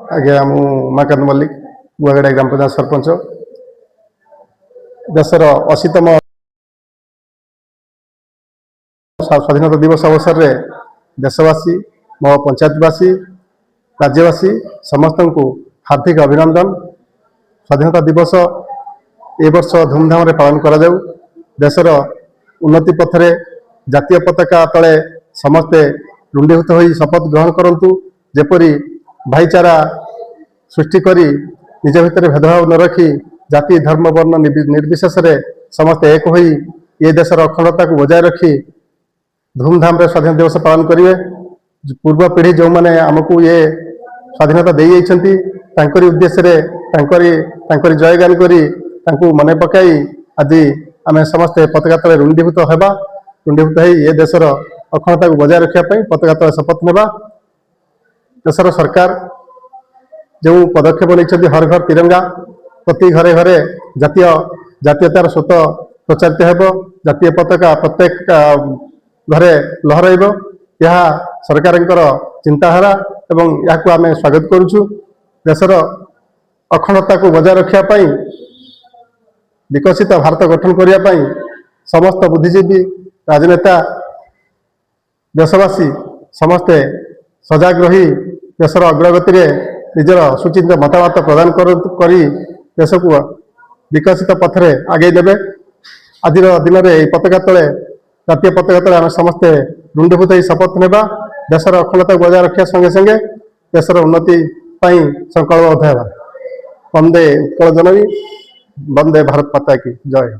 आज्ञा मु उमाकांत मल्लिक गुआगड़ा ग्राम पंचायत सरपंच देशर 80तम स्वाधीनता दिवस अवसर में देशवासी मो पंचायतवासी राज्यवासी समस्त को हार्दिक अभिनंदन। स्वाधीनता दिवस ए वर्ष धूमधाम रे पालन करा जाऊ। देशर उन्नति पथरे जातीय पताका तले समस्ते रुंडीभूत होई शपथ ग्रहण करंतु जेपरी भाईचारा सृष्टि करी निज भितर भेदभाव न रखी जाति धर्म वर्ण निर्विशेष समस्ते एक होई ये देशर अखंडता को बजाय रखी धूमधाम रे स्वाधीनता दिवस पालन करेंगे। पूर्व पीढ़ी जो मैंने आमको ये स्वाधीनता दे जाइछंती तांकरी उद्देश्य तांकरी जयगान करी तांको मने पकाई आज आम समस्ते पताका तले रुंडीभूत होगा। रुंडीभूत हो ये देशर अखंडता को बजाय रखापी पताका तले शपथ नेबा। देशर सरकार जो पदक्षेप नहीं हर घर तिरंगा प्रति घरे घरे जातीयतार स्वत प्रचारित हेब। जातीय पताका प्रत्येक घरे लहराइब यह सरकार चिंताधारा एवं यहाँ आम स्वागत करुचु। देशर अखंडता को बजाय रखापी विकसित भारत गठन करने समस्त बुद्धिजीवी राजनेता देशवासी समस्ते सजग रही देशर अग्रगति में निजर सुचिंत मतामत प्रदान करी देश को विकसित पथरे आगे देवे। आज दिन में पताका तले जातीय पताका तले आम समस्ते रुंडीभूत हो शपथ नेबा। देशर अखंडता बजाय रखा संगे संगे देशर उन्नति संकल्पबद्ध हेबा। वंदे उत्कल जननी वंदे भारत माता की जय।